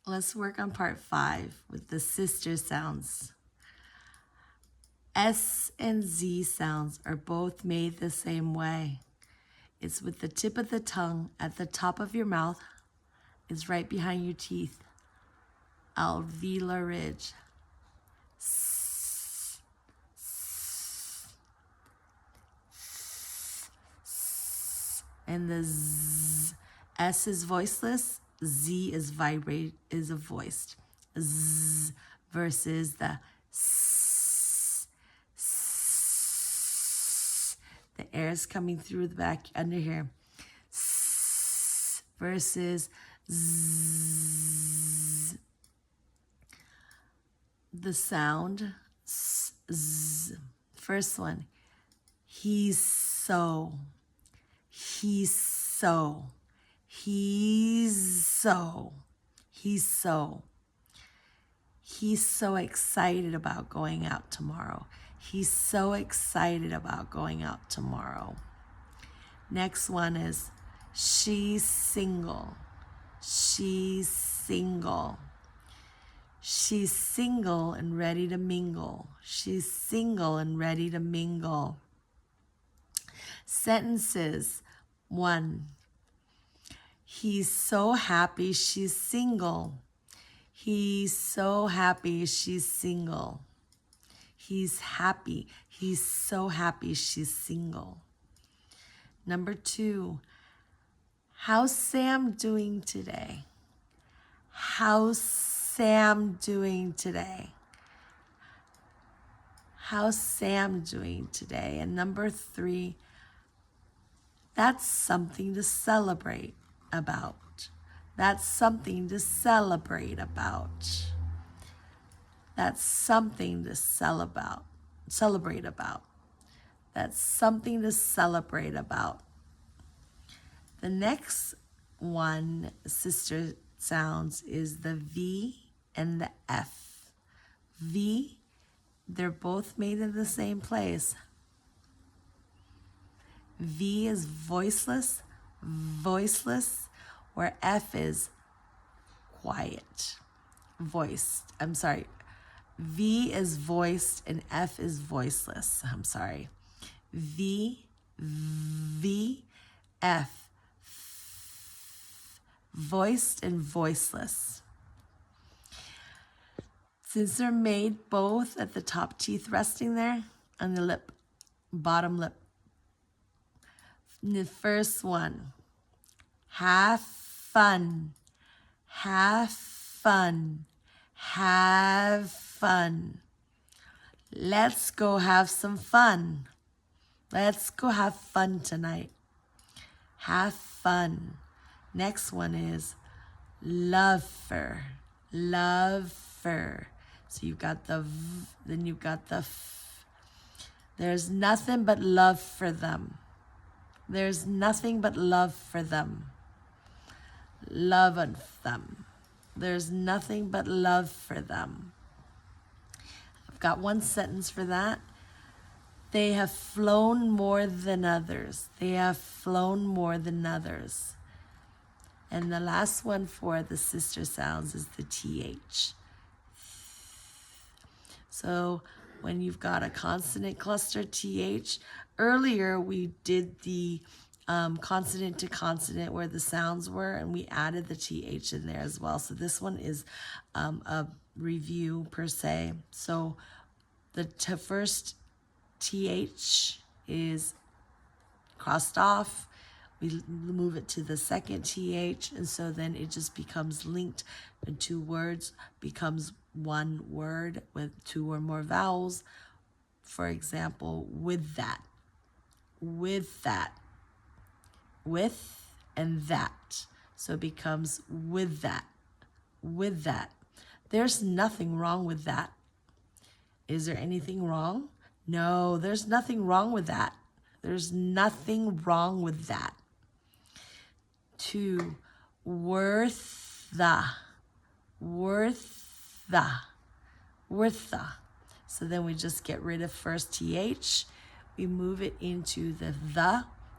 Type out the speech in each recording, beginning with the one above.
Let's work on part 5 with the sister sounds. S and Z sounds are both made the same way. It's with the tip of the tongue at the top of your mouth. It's right behind your teeth. Alveolar ridge. S, s, s, and the Z. S is voiceless. Z is voiced. Z versus the S. S. The air is coming through the back under here. S versus Z. The sound Z. First one. He's so. He's so. He's so. He's so. He's so excited about going out tomorrow. He's so excited about going out tomorrow. Next one is she's single. She's single. She's single and ready to mingle. She's single and ready to mingle. Sentences. 1. He's so happy she's single. He's so happy she's single. He's happy. He's so happy she's single. Number 2. How's Sam doing today? How's Sam doing today? How's Sam doing today? And number 3, that's something to celebrate about. That's something to celebrate about. That's something to celebrate about. That's something to celebrate about. The next one, sister sounds, is the V and the F. V, they're both made in the same place. V is voiceless, where F is quiet, voiced. I'm sorry. V is voiced and F is voiceless. I'm sorry. V, F, voiced and voiceless. Since they're made both at the top teeth resting there on the lip, bottom lip. The first one, have fun, have fun, have fun. Let's go have some fun. Let's go have fun tonight. Have fun. Next one is LUHV'fer, LUHV'fer. So you've got the V, then you've got the F. There's nothing but love for them. There's nothing but love for them. Love of them. There's nothing but love for them. I've got one sentence for that. They have flown more than others. They have flown more than others. And the last one for the sister sounds is the TH. So when you've got a consonant cluster, TH, earlier we did the consonant to consonant where the sounds were, and we added the TH in there as well. So this one is a review per se. So the first TH is crossed off. We move it to the second TH, and so then it just becomes linked, and 2 words becomes 1 word with 2 or more vowels. For example, with that, with that, with and that. So it becomes with that, with that. There's nothing wrong with that. Is there anything wrong? No, there's nothing wrong with that. There's nothing wrong with that. 2, worth the, worth the, worth the. So then we just get rid of first TH. We move it into the.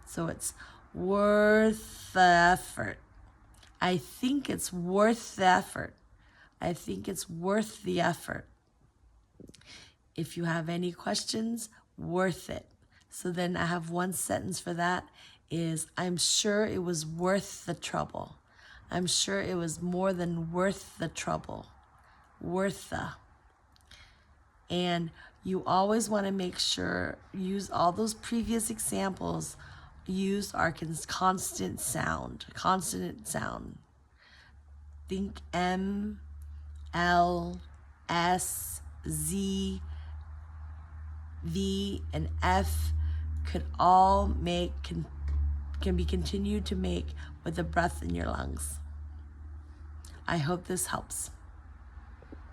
So it's worth the effort. I think it's worth the effort. I think it's worth the effort. If you have any questions, worth it. So then I have one sentence for that is, I'm sure it was worth the trouble. I'm sure it was more than worth the trouble. Worth the. And you always want to make sure, use all those previous examples, use our consonant sound. Think M, L, S, Z, V, and F could all can be continued to make with the breath in your lungs. I hope this helps.